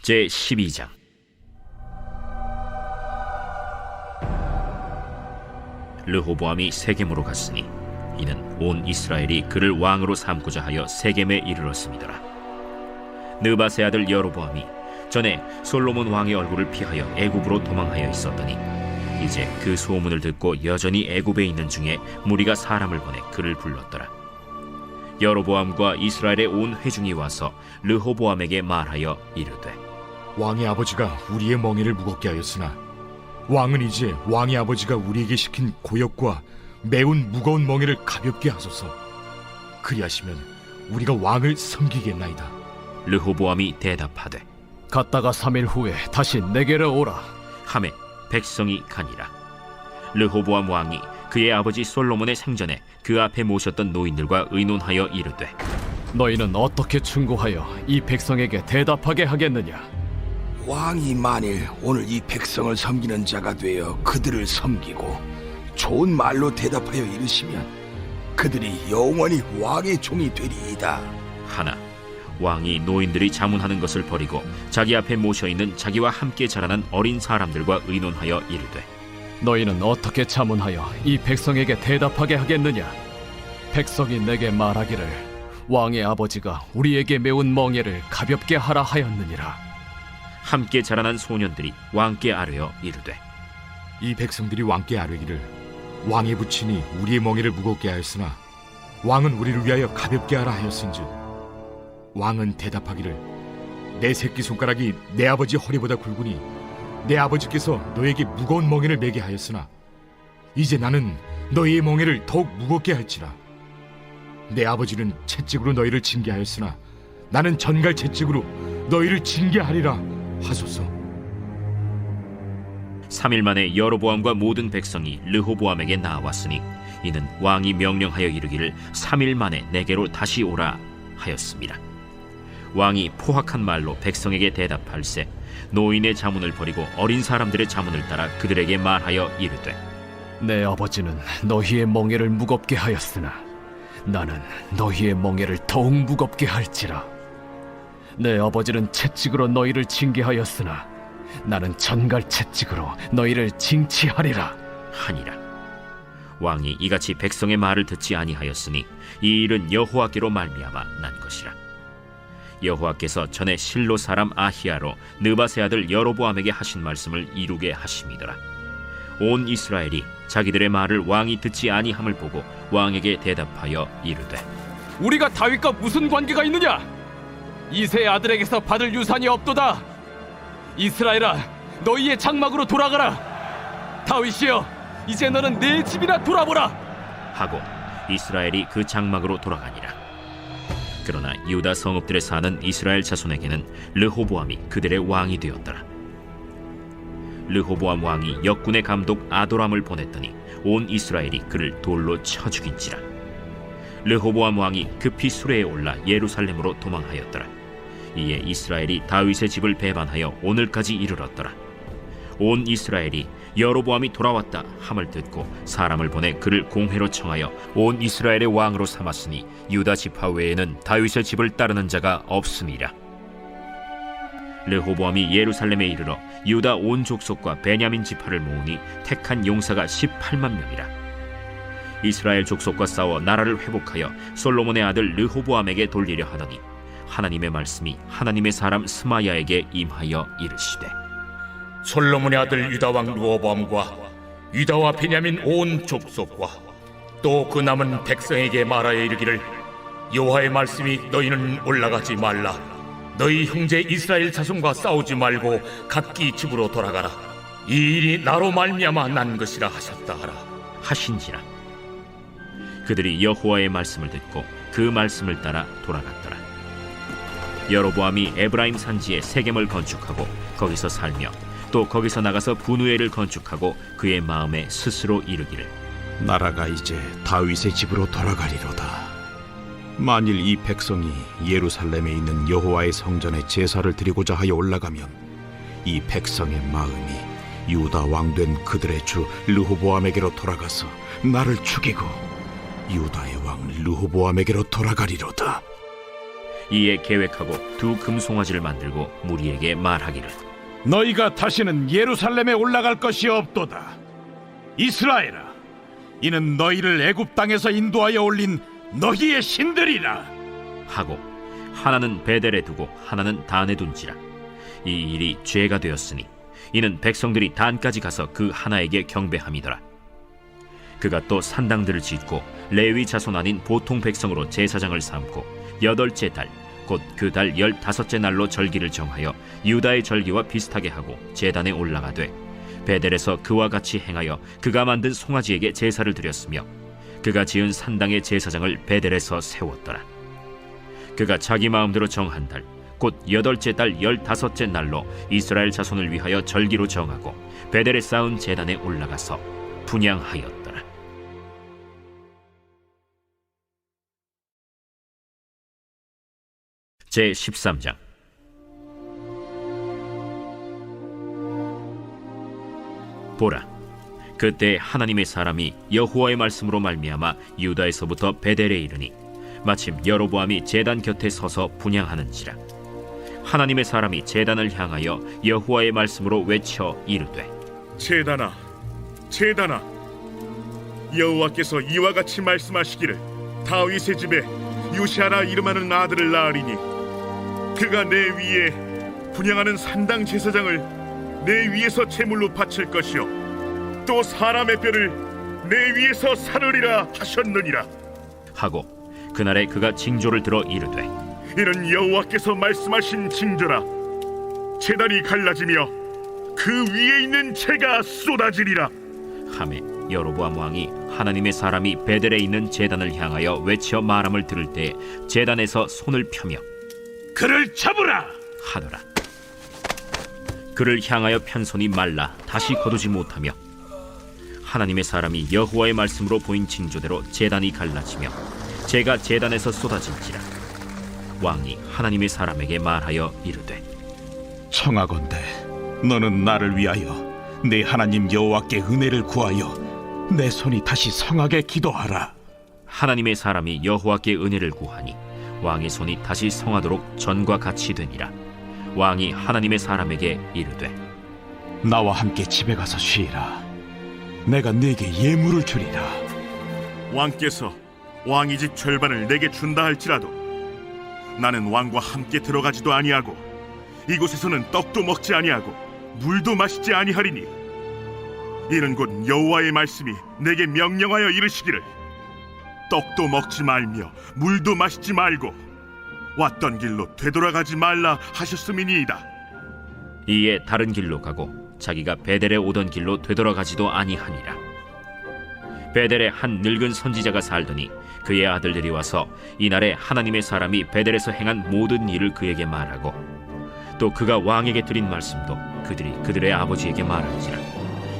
제12장. 르호보암이 세겜으로 갔으니 이는 온 이스라엘이 그를 왕으로 삼고자 하여 세겜에 이르렀음이더라. 느밧의 아들 여로보암이 전에 솔로몬 왕의 얼굴을 피하여 애굽으로 도망하여 있었더니 이제 그 소문을 듣고 여전히 애굽에 있는 중에 무리가 사람을 보내 그를 불렀더라. 여로보암과 이스라엘의 온 회중이 와서 르호보암에게 말하여 이르되, 왕의 아버지가 우리의 멍에를 무겁게 하였으나 왕은 이제 왕의 아버지가 우리에게 시킨 고역과 매운 무거운 멍에를 가볍게 하소서. 그리하시면 우리가 왕을 섬기겠나이다. 르호보암이 대답하되, 갔다가 3일 후에 다시 내게로 오라. 하매 백성이 가니라. 르호보암 왕이 그의 아버지 솔로몬의 생전에 그 앞에 모셨던 노인들과 의논하여 이르되, 너희는 어떻게 충고하여 이 백성에게 대답하게 하겠느냐? 왕이 만일 오늘 이 백성을 섬기는 자가 되어 그들을 섬기고 좋은 말로 대답하여 이르시면 그들이 영원히 왕의 종이 되리이다. 하나 왕이 노인들이 자문하는 것을 버리고 자기 앞에 모셔있는 자기와 함께 자라난 어린 사람들과 의논하여 이르되, 너희는 어떻게 자문하여 이 백성에게 대답하게 하겠느냐? 백성이 내게 말하기를 왕의 아버지가 우리에게 매운 멍에를 가볍게 하라 하였느니라. 함께 자라난 소년들이 왕께 아뢰어 이르되, 이 백성들이 왕께 아뢰기를 왕의 부친이 우리의 멍에를 무겁게 하였으나 왕은 우리를 위하여 가볍게 하라 하였은즉 왕은 대답하기를 내 새끼손가락이 내 아버지 허리보다 굵으니 내 아버지께서 너에게 무거운 멍에를 매게 하였으나 이제 나는 너희의 멍에를 더욱 무겁게 할지라. 내 아버지는 채찍으로 너희를 징계하였으나 나는 전갈 채찍으로 너희를 징계하리라 하소서. 3일 만에 여로보암과 모든 백성이 르호보암에게 나왔으니 이는 왕이 명령하여 이르기를 3일 만에 내게로 다시 오라 하였습니다. 왕이 포악한 말로 백성에게 대답할세 노인의 자문을 버리고 어린 사람들의 자문을 따라 그들에게 말하여 이르되, 내 아버지는 너희의 멍에를 무겁게 하였으나 나는 너희의 멍에를 더욱 무겁게 할지라. 내 아버지는 채찍으로 너희를 징계하였으나 나는 전갈 채찍으로 너희를 징치하리라 하니라. 왕이 이같이 백성의 말을 듣지 아니하였으니 이 일은 여호와께로 말미암아 난 것이라. 여호와께서 전에 실로 사람 아히야로 느밧의 아들 여로보암에게 하신 말씀을 이루게 하심이더라. 온 이스라엘이 자기들의 말을 왕이 듣지 아니함을 보고 왕에게 대답하여 이르되, 우리가 다윗과 무슨 관계가 있느냐? 이새의 아들에게서 받을 유산이 없도다. 이스라엘아, 너희의 장막으로 돌아가라. 다윗이여, 이제 너는 내 집이나 돌아보라 하고 이스라엘이 그 장막으로 돌아가니라. 그러나 유다 성읍들에 사는 이스라엘 자손에게는 르호보암이 그들의 왕이 되었더라. 르호보암 왕이 역군의 감독 아도람을 보냈더니 온 이스라엘이 그를 돌로 쳐 죽인지라. 르호보암 왕이 급히 수레에 올라 예루살렘으로 도망하였더라. 이에 이스라엘이 다윗의 집을 배반하여 오늘까지 이르렀더라. 온 이스라엘이 여로보암이 돌아왔다 함을 듣고 사람을 보내 그를 공회로 청하여 온 이스라엘의 왕으로 삼았으니 유다 지파 외에는 다윗의 집을 따르는 자가 없음이라. 르호보암이 예루살렘에 이르러 유다 온 족속과 베냐민 지파를 모으니 택한 용사가 18만 명이라. 이스라엘 족속과 싸워 나라를 회복하여 솔로몬의 아들 르호보암에게 돌리려 하더니 하나님의 말씀이 하나님의 사람 스마야에게 임하여 이르시되, 솔로몬의 아들 유다왕 르호보암과 유다와 베냐민 온 족속과 또 그 남은 백성에게 말하여 이르기를 여호와의 말씀이 너희는 올라가지 말라. 너희 형제 이스라엘 자손과 싸우지 말고 각기 집으로 돌아가라. 이 일이 나로 말미암아 난 것이라 하셨다 하라 하신지라. 그들이 여호와의 말씀을 듣고 그 말씀을 따라 돌아갔더라. 여로보암이 에브라임 산지에 세겜을 건축하고 거기서 살며 또 거기서 나가서 분우엘을 건축하고 그의 마음에 스스로 이르기를, 나라가 이제 다윗의 집으로 돌아가리로다. 만일 이 백성이 예루살렘에 있는 여호와의 성전에 제사를 드리고자 하여 올라가면 이 백성의 마음이 유다 왕된 그들의 주 르호보암에게로 돌아가서 나를 죽이고 유다의 왕 르호보암에게로 돌아가리로다. 이에 계획하고 두 금송아지를 만들고 무리에게 말하기를 너희가 다시는 예루살렘에 올라갈 것이 없도다. 이스라엘아, 이는 너희를 애굽 땅에서 인도하여 올린 너희의 신들이라. 하고 하나는 베델에 두고 하나는 단에 둔지라. 이 일이 죄가 되었으니 이는 백성들이 단까지 가서 그 하나에게 경배함이더라. 그가 또 산당들을 짓고 레위 자손 아닌 보통 백성으로 제사장을 삼고 8째 달 곧 그 달 15째 날로 절기를 정하여 유다의 절기와 비슷하게 하고 제단에 올라가되 베델에서 그와 같이 행하여 그가 만든 송아지에게 제사를 드렸으며 그가 지은 산당의 제사장을 베델에서 세웠더라. 그가 자기 마음대로 정한 달 곧 8째 달 15째 날로 이스라엘 자손을 위하여 절기로 정하고 베델에 쌓은 제단에 올라가서 분향하였더라. 제 13장. 보라, 그때 하나님의 사람이 여호와의 말씀으로 말미암아 유다에서부터 베델에 이르니 마침 여로보암이 제단 곁에 서서 분향하는지라. 하나님의 사람이 제단을 향하여 여호와의 말씀으로 외쳐 이르되 제단아, 제단아, 여호와께서 이와 같이 말씀하시기를 다윗의 집에 요시아라 이름하는 아들을 낳으리니 그가 내 위에 분향하는 산당 제사장을 내 위에서 제물로 바칠 것이요 또 사람의 뼈를 내 위에서 사르리라 하셨느니라. 하고 그날에 그가 징조를 들어 이르되 이는 여호와께서 말씀하신 징조라. 제단이 갈라지며 그 위에 있는 재가 쏟아지리라. 하매 여로보암 왕이 하나님의 사람이 베델에 있는 제단을 향하여 외쳐 말함을 들을 때 제단에서 손을 펴며 그를 잡으라 하더라. 그를 향하여 편 손이 말라 다시 거두지 못하며 하나님의 사람이 여호와의 말씀으로 보인 징조대로 제단이 갈라지며 재가 제단에서 쏟아질지라. 왕이 하나님의 사람에게 말하여 이르되 청하건대 너는 나를 위하여 내 하나님 여호와께 은혜를 구하여 내 손이 다시 성하게 기도하라. 하나님의 사람이 여호와께 은혜를 구하니 왕의 손이 다시 성하도록 전과 같이 되니라. 왕이 하나님의 사람에게 이르되 나와 함께 집에 가서 쉬라. 내가 네게 예물을 주리라. 왕께서 왕의 집 절반을 내게 준다 할지라도 나는 왕과 함께 들어가지도 아니하고 이곳에서는 떡도 먹지 아니하고 물도 마시지 아니하리니 이는 곧 여호와의 말씀이 내게 명령하여 이르시기를 떡도 먹지 말며 물도 마시지 말고 왔던 길로 되돌아가지 말라 하셨음이니이다. 이에 다른 길로 가고 자기가 베델에 오던 길로 되돌아가지도 아니하니라. 베델에 한 늙은 선지자가 살더니 그의 아들들이 와서 이날에 하나님의 사람이 베델에서 행한 모든 일을 그에게 말하고 또 그가 왕에게 드린 말씀도 그들이 그들의 아버지에게 말한지라.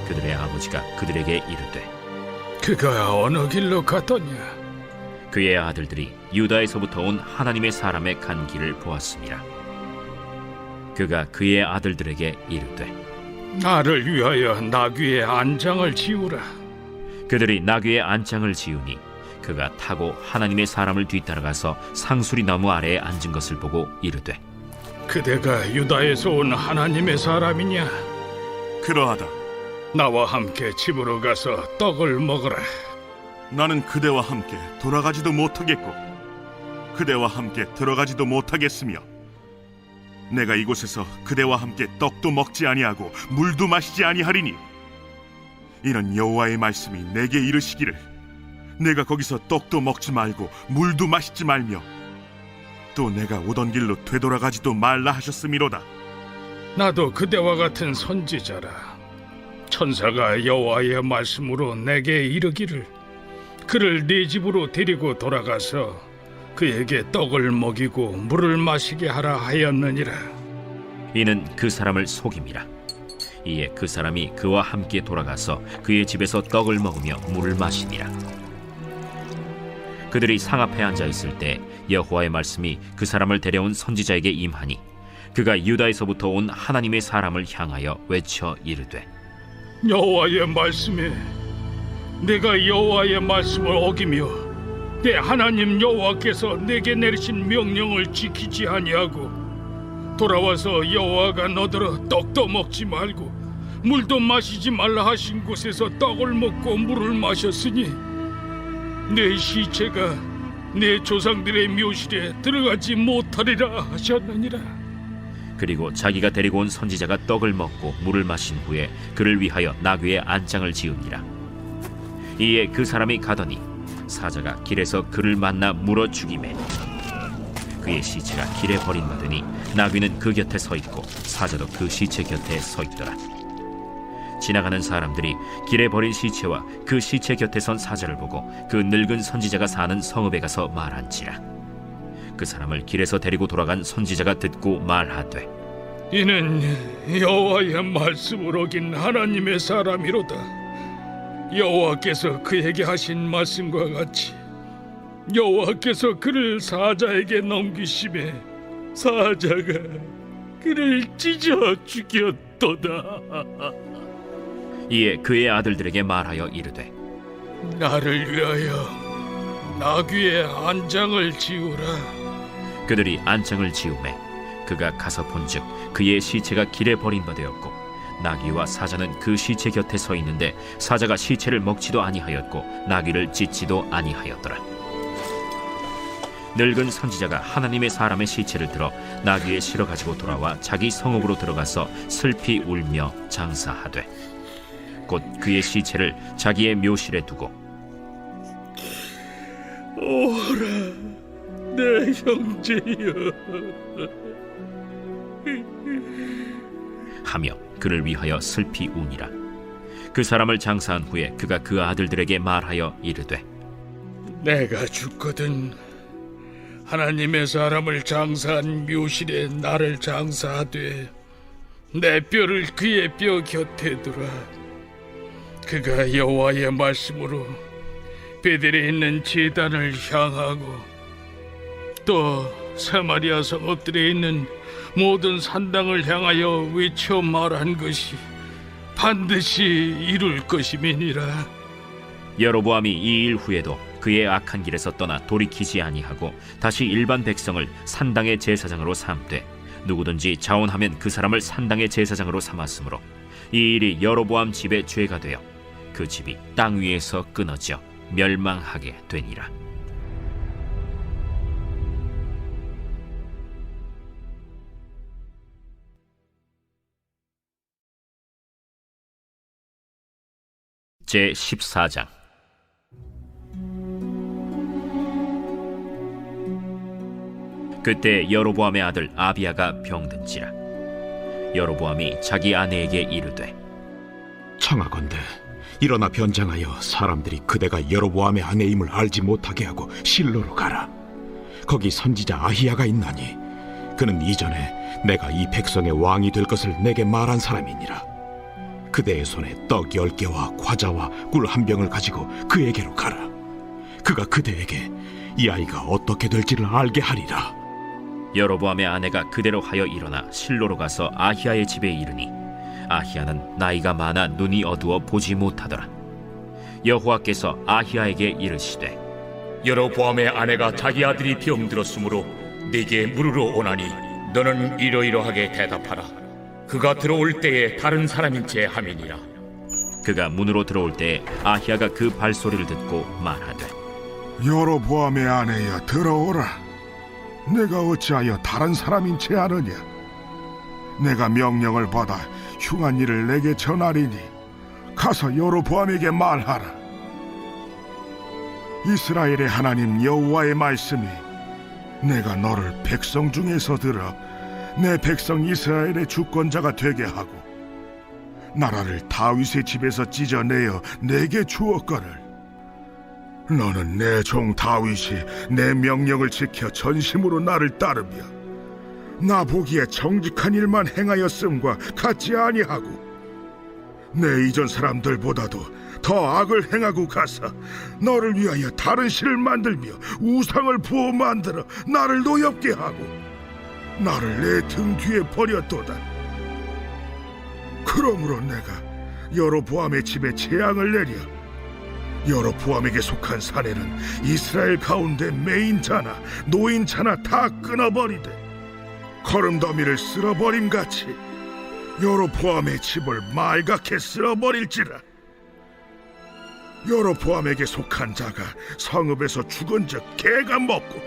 그들의 아버지가 그들에게 이르되 그가 어느 길로 갔더냐? 그의 아들들이 유다에서부터 온 하나님의 사람의 간 길을 보았습니다. 그가 그의 아들들에게 이르되 나를 위하여 나귀의 안장을 지우라. 그들이 나귀의 안장을 지으니 그가 타고 하나님의 사람을 뒤따라가서 상수리 나무 아래에 앉은 것을 보고 이르되 그대가 유다에서 온 하나님의 사람이냐? 그러하다. 나와 함께 집으로 가서 떡을 먹으라. 나는 그대와 함께 돌아가지도 못하겠고 그대와 함께 들어가지도 못하겠으며 내가 이곳에서 그대와 함께 떡도 먹지 아니하고 물도 마시지 아니하리니 이는 여호와의 말씀이 내게 이르시기를 내가 거기서 떡도 먹지 말고 물도 마시지 말며 또 내가 오던 길로 되돌아가지도 말라 하셨음이로다. 나도 그대와 같은 선지자라. 천사가 여호와의 말씀으로 내게 이르기를 그를 네 집으로 데리고 돌아가서 그에게 떡을 먹이고 물을 마시게 하라 하였느니라. 이는 그 사람을 속임이라. 이에 그 사람이 그와 함께 돌아가서 그의 집에서 떡을 먹으며 물을 마시니라. 그들이 상 앞에 앉아 있을 때 여호와의 말씀이 그 사람을 데려온 선지자에게 임하니 그가 유다에서부터 온 하나님의 사람을 향하여 외쳐 이르되 여호와의 말씀에 내가 여호와의 말씀을 어기며 내 하나님 여호와께서 내게 내리신 명령을 지키지 아니하고 돌아와서 여호와가 너더러 떡도 먹지 말고 물도 마시지 말라 하신 곳에서 떡을 먹고 물을 마셨으니 내 시체가 내 조상들의 묘실에 들어가지 못하리라 하셨느니라. 그리고 자기가 데리고 온 선지자가 떡을 먹고 물을 마신 후에 그를 위하여 나귀의 안장을 지으니라. 이에 그 사람이 가더니 사자가 길에서 그를 만나 물어 죽이매 그의 시체가 길에 버림받으니 나귀는 그 곁에 서 있고 사자도 그 시체 곁에 서 있더라. 지나가는 사람들이 길에 버린 시체와 그 시체 곁에 선 사자를 보고 그 늙은 선지자가 사는 성읍에 가서 말한지라. 그 사람을 길에서 데리고 돌아간 선지자가 듣고 말하되 이는 여호와의 말씀을 어긴 하나님의 사람이로다. 여호와께서 그에게 하신 말씀과 같이 여호와께서 그를 사자에게 넘기심에 사자가 그를 찢어 죽였도다. 이에 그의 아들들에게 말하여 이르되 나를 위하여 나귀의 안장을 지우라. 그들이 안장을 지우매 그가 가서 본즉 그의 시체가 길에 버림받았고 나귀와 사자는 그 시체 곁에 서 있는데 사자가 시체를 먹지도 아니하였고 나귀를 찢지도 아니하였더라. 늙은 선지자가 하나님의 사람의 시체를 들어 나귀에 실어 가지고 돌아와 자기 성읍으로 들어가서 슬피 울며 장사하되 곧 그의 시체를 자기의 묘실에 두고 오라 내 형제여 하며 그를 위하여 슬피 우니라. 그 사람을 장사한 후에 그가 그 아들들에게 말하여 이르되 내가 죽거든 하나님의 사람을 장사한 묘실에 나를 장사하되 내 뼈를 그의 뼈 곁에 두라. 그가 여호와의 말씀으로 베델에 있는 제단을 향하고 또 사마리아 성읍들에 있는 모든 산당을 향하여 외쳐 말한 것이 반드시 이룰 것임이니라. 여로보암이 이 일 후에도 그의 악한 길에서 떠나 돌이키지 아니하고 다시 일반 백성을 산당의 제사장으로 삼되 누구든지 자원하면 그 사람을 산당의 제사장으로 삼았으므로 이 일이 여로보암 집의 죄가 되어 그 집이 땅 위에서 끊어져 멸망하게 되니라. 제 14장. 그때 여로보암의 아들 아비야가 병든지라. 여로보암이 자기 아내에게 이르되 청하건대 일어나 변장하여 사람들이 그대가 여로보암의 아내임을 알지 못하게 하고 실로로 가라. 거기 선지자 아히야가 있나니 그는 이전에 내가 이 백성의 왕이 될 것을 내게 말한 사람이니라. 그대의 손에 떡 10개와 과자와 꿀 1병을 가지고 그에게로 가라. 그가 그대에게 이 아이가 어떻게 될지를 알게 하리라. 여로보암의 아내가 그대로 하여 일어나 실로로 가서 아히야의 집에 이르니 아히야는 나이가 많아 눈이 어두워 보지 못하더라. 여호와께서 아히야에게 이르시되 여로보암의 아내가 자기 아들이 병들었으므로 네게 물으러 오나니 너는 이러이러하게 대답하라. 그가 들어올 때에 다른 사람인 채 함이니라. 그가 문으로 들어올 때에 아히야가 그 발소리를 듣고 말하되 여로보암의 아내여 들어오라. 내가 어찌하여 다른 사람인 채 하느냐. 내가 명령을 받아 흉한 일을 내게 전하리니 가서 여로보암에게 말하라. 이스라엘의 하나님 여호와의 말씀이 내가 너를 백성 중에서 들어 내 백성 이스라엘의 주권자가 되게 하고 나라를 다윗의 집에서 찢어내어 내게 주었거늘 너는 내 종 다윗이 내 명령을 지켜 전심으로 나를 따르며 나 보기에 정직한 일만 행하였음과 같지 아니하고 내 이전 사람들보다도 더 악을 행하고 가서 너를 위하여 다른 신을 만들며 우상을 부어 만들어 나를 노엽게 하고 나를 내 등 뒤에 버렸도다. 그러므로 내가 여로보암의 집에 재앙을 내려 여로보암에게 속한 사내는 이스라엘 가운데 매인자나 노인자나 다 끊어버리되 거름더미를 쓸어버림같이 여로보암의 집을 말갛게 쓸어버릴지라. 여로보암에게 속한 자가 성읍에서 죽은즉 개가 먹고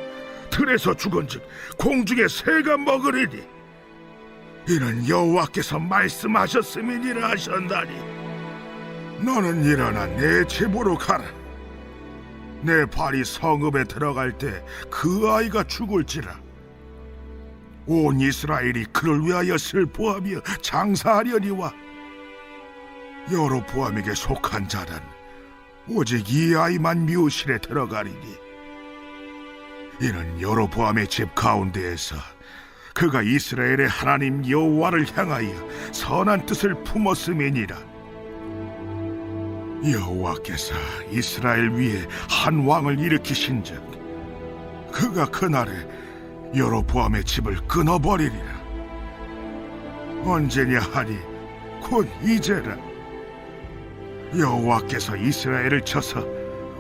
들에서 죽은즉 공중의 새가 먹으리니 이는 여호와께서 말씀하셨음이니라 하셨나니 너는 일어나 내 집으로 가라. 내 발이 성읍에 들어갈 때 그 아이가 죽을지라. 온 이스라엘이 그를 위하여 슬퍼하며 장사하려니와 여로보암에게 속한 자는 오직 이 아이만 묘실에 들어가리니 이는 여로보암의 집 가운데에서 그가 이스라엘의 하나님 여호와를 향하여 선한 뜻을 품었음이니라. 여호와께서 이스라엘 위에 한 왕을 일으키신즉 그가 그날에 여로보암의 집을 끊어버리리라. 언제냐 하니 곧 이제라. 여호와께서 이스라엘을 쳐서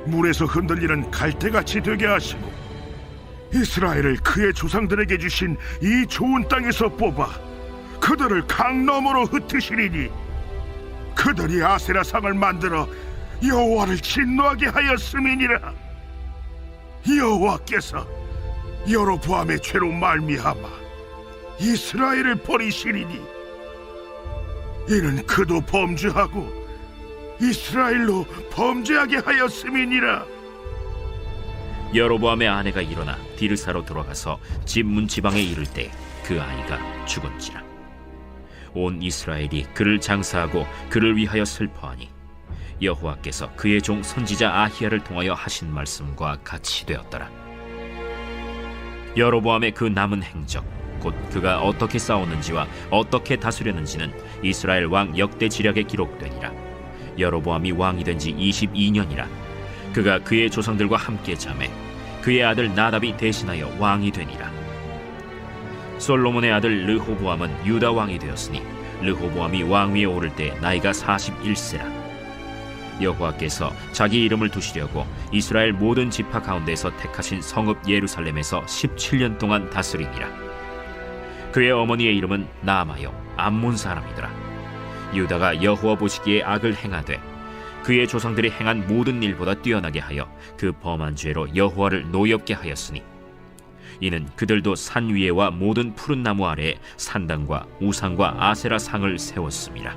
물에서 흔들리는 갈대같이 되게 하시고 이스라엘을 그의 조상들에게 주신 이 좋은 땅에서 뽑아 그들을 강 너머로 흩으시리니 그들이 아세라 상을 만들어 여호와를 진노하게 하였음이니라. 여호와께서 여로보암의 죄로 말미암아 이스라엘을 버리시리니 이는 그도 범죄하고 이스라엘로 범죄하게 하였음이니라. 여로보암의 아내가 일어나 디르사로 들어가서 집 문지방에 이를 때 그 아이가 죽은지라. 온 이스라엘이 그를 장사하고 그를 위하여 슬퍼하니 여호와께서 그의 종 선지자 아히야를 통하여 하신 말씀과 같이 되었더라. 여로보암의 그 남은 행적 곧 그가 어떻게 싸웠는지와 어떻게 다스렸는지는 이스라엘 왕 역대 지략에 기록되니라. 여로보암이 왕이 된 지 22년이라. 그가 그의 조상들과 함께 잠에 그의 아들 나답이 대신하여 왕이 되니라. 솔로몬의 아들 르호보암은 유다 왕이 되었으니 르호보암이 왕위에 오를 때 나이가 41세라. 여호와께서 자기 이름을 두시려고 이스라엘 모든 지파 가운데서 택하신 성읍 예루살렘에서 17년 동안 다스리니라. 그의 어머니의 이름은 나아마요 암몬 사람이더라. 유다가 여호와 보시기에 악을 행하되 그의 조상들이 행한 모든 일보다 뛰어나게 하여 그 범한 죄로 여호와를 노엽게 하였으니 이는 그들도 산 위에와 모든 푸른 나무 아래에 산당과 우상과 아세라 상을 세웠습니다.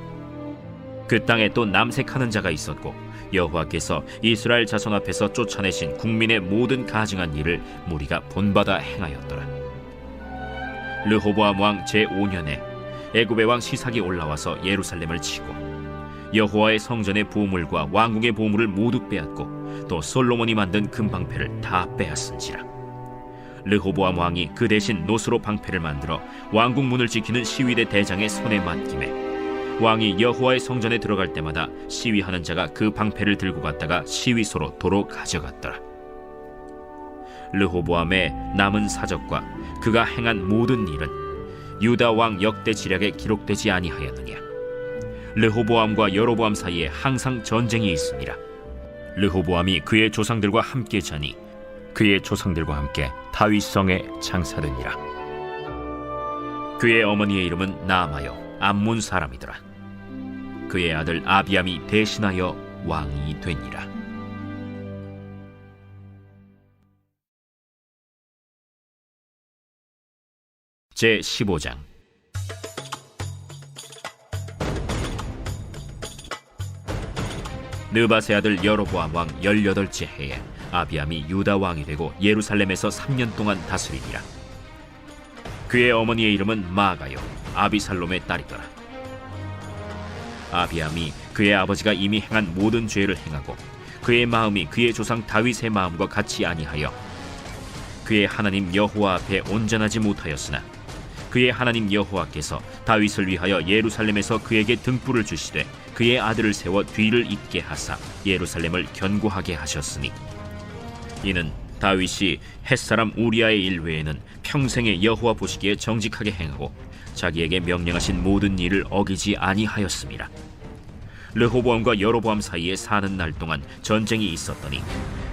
그 땅에 또 남색하는 자가 있었고 여호와께서 이스라엘 자손 앞에서 쫓아내신 국민의 모든 가증한 일을 무리가 본받아 행하였더라. 르호보암 왕 제5년에 애굽의 왕 시삭이 올라와서 예루살렘을 치고 여호와의 성전의 보물과 왕궁의 보물을 모두 빼앗고 또 솔로몬이 만든 금방패를 다 빼앗은지라. 르호보암 왕이 그 대신 노스로 방패를 만들어 왕궁 문을 지키는 시위대 대장의 손에 맡김에 왕이 여호와의 성전에 들어갈 때마다 시위하는 자가 그 방패를 들고 갔다가 시위소로 도로 가져갔더라. 르호보암의 남은 사적과 그가 행한 모든 일은 유다 왕 역대 지략에 기록되지 아니하였느냐. 르호보암과 여로보암 사이에 항상 전쟁이 있으니라. 르호보암이 그의 조상들과 함께 자니 그의 조상들과 함께 다윗성에 장사되니라. 그의 어머니의 이름은 나아마요 암몬 사람이더라. 그의 아들 아비암이 대신하여 왕이 되니라. 제15장. 느밧의 아들 여로보암 왕 18째 해에 아비암이 유다 왕이 되고 예루살렘에서 3년 동안 다스리니라. 그의 어머니의 이름은 마아가요 아비살롬의 딸이더라. 아비암이 그의 아버지가 이미 행한 모든 죄를 행하고 그의 마음이 그의 조상 다윗의 마음과 같이 아니하여 그의 하나님 여호와 앞에 온전하지 못하였으나 그의 하나님 여호와께서 다윗을 위하여 예루살렘에서 그에게 등불을 주시되 그의 아들을 세워 뒤를 잇게 하사 예루살렘을 견고하게 하셨으니 이는 다윗이 햇사람 우리아의 일 외에는 평생에 여호와 보시기에 정직하게 행하고 자기에게 명령하신 모든 일을 어기지 아니하였습니다. 르호보암과 여로보암 사이에 사는 날 동안 전쟁이 있었더니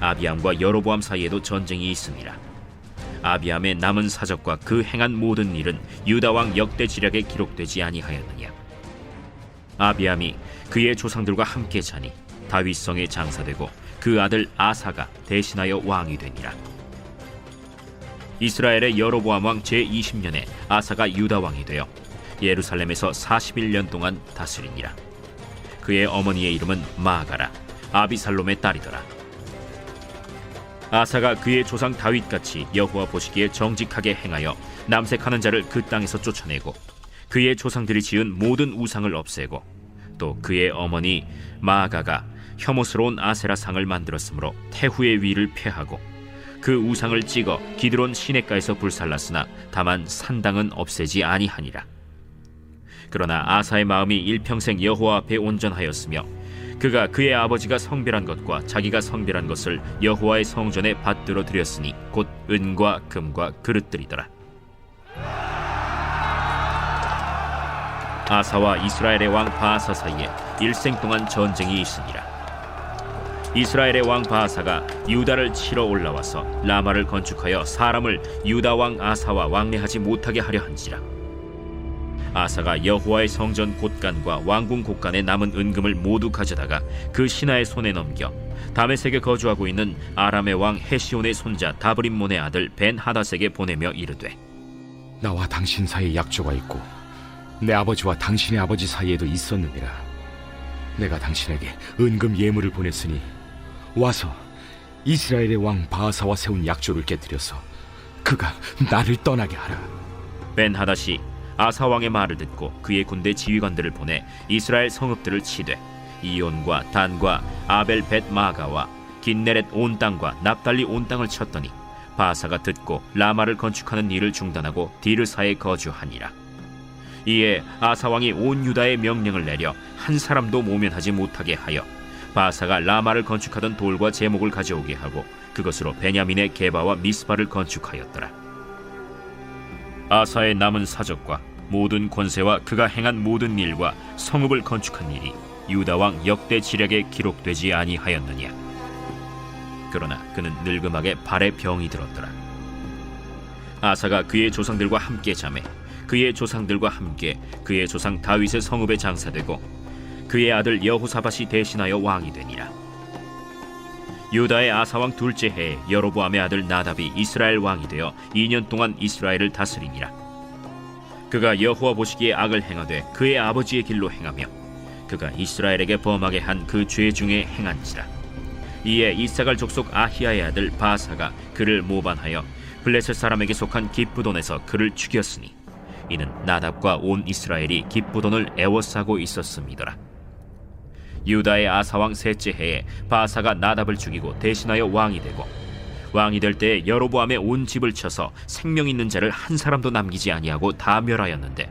아비암과 여로보암 사이에도 전쟁이 있습니다. 아비암의 남은 사적과 그 행한 모든 일은 유다 왕 역대 지략에 기록되지 아니하였느냐. 아비암이 그의 조상들과 함께 자니 다윗성에 장사되고 그 아들 아사가 대신하여 왕이 되니라. 이스라엘의 여로보암 왕 제20년에 아사가 유다 왕이 되어 예루살렘에서 41년 동안 다스리니라. 그의 어머니의 이름은 마가라, 아비살롬의 딸이더라. 아사가 그의 조상 다윗같이 여호와 보시기에 정직하게 행하여 남색하는 자를 그 땅에서 쫓아내고 그의 조상들이 지은 모든 우상을 없애고 또 그의 어머니 마아가가 혐오스러운 아세라 상을 만들었으므로 태후의 위를 폐하고 그 우상을 찍어 기드론 시냇가에서 불살랐으나 다만 산당은 없애지 아니하니라. 그러나 아사의 마음이 일평생 여호와 앞에 온전하였으며 그가 그의 아버지가 성별한 것과 자기가 성별한 것을 여호와의 성전에 받들어 드렸으니 곧 은과 금과 그릇들이더라. 아사와 이스라엘의 왕 바아사 사이에 일생 동안 전쟁이 있으니라. 이스라엘의 왕 바아사가 유다를 치러 올라와서 라마를 건축하여 사람을 유다 왕 아사와 왕래하지 못하게 하려 한지라. 아사가 여호와의 성전 곳간과 왕궁 곳간에 남은 은금을 모두 가져다가 그 신하의 손에 넘겨 다메섹에 거주하고 있는 아람의 왕 헤시온의 손자 다브림몬의 아들 벤 하닷에게 보내며 이르되, 나와 당신 사이에 약조가 있고 내 아버지와 당신의 아버지 사이에도 있었느니라. 내가 당신에게 은금 예물을 보냈으니 와서 이스라엘의 왕 바아사와 세운 약조를 깨뜨려서 그가 나를 떠나게 하라. 벤 하닷이 아사 왕의 말을 듣고 그의 군대 지휘관들을 보내 이스라엘 성읍들을 치되 이온과 단과 아벨 벳 마가와 긴네렛 온 땅과 납달리 온 땅을 쳤더니 바아사가 듣고 라마를 건축하는 일을 중단하고 디르사에 거주하니라. 이에 아사 왕이 온 유다에 명령을 내려 한 사람도 모면하지 못하게 하여 바아사가 라마를 건축하던 돌과 제목을 가져오게 하고 그것으로 베냐민의 게바와 미스바를 건축하였더라. 아사의 남은 사적과 모든 권세와 그가 행한 모든 일과 성읍을 건축한 일이 유다 왕 역대 지략에 기록되지 아니하였느냐. 그러나 그는 늙음하게 발에 병이 들었더라. 아사가 그의 조상들과 함께 자매 그의 조상들과 함께 그의 조상 다윗의 성읍에 장사되고 그의 아들 여호사밧이 대신하여 왕이 되니라. 유다의 아사왕 둘째 해에 여로보암의 아들 나답이 이스라엘 왕이 되어 2년 동안 이스라엘을 다스리니라. 그가 여호와 보시기에 악을 행하되 그의 아버지의 길로 행하며 그가 이스라엘에게 범하게 한 그 죄 중에 행한지라. 이에 이사갈 족속 아히야의 아들 바사가 그를 모반하여 블레셋 사람에게 속한 깁부돈에서 그를 죽였으니 이는 나답과 온 이스라엘이 깁부돈을 애워싸고 있었음이더라. 유다의 아사왕 셋째 해에 바사가 나답을 죽이고 대신하여 왕이 되고 왕이 될 때에 여로보암의 온 집을 쳐서 생명 있는 자를 한 사람도 남기지 아니하고 다 멸하였는데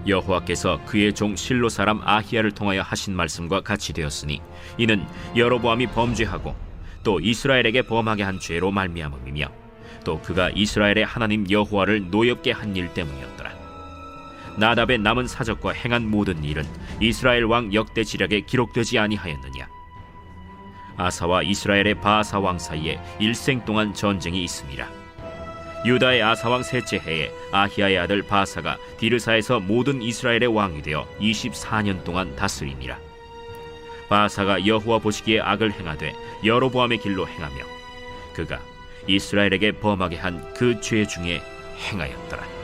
여호와께서 그의 종 실로 사람 아히야를 통하여 하신 말씀과 같이 되었으니 이는 여로보암이 범죄하고 또 이스라엘에게 범하게 한 죄로 말미암음이며 또 그가 이스라엘의 하나님 여호와를 노엽게 한 일 때문이었더라. 나답의 남은 사적과 행한 모든 일은 이스라엘 왕 역대 지략에 기록되지 아니하였느냐. 아사와 이스라엘의 바아사 왕 사이에 일생 동안 전쟁이 있습니다. 유다의 아사 왕 셋째 해에 아히야의 아들 바사가 디르사에서 모든 이스라엘의 왕이 되어 24년 동안 다스리니라. 바사가 여호와 보시기에 악을 행하되 여로보암의 길로 행하며 그가 이스라엘에게 범하게 한 그 죄 중에 행하였더라.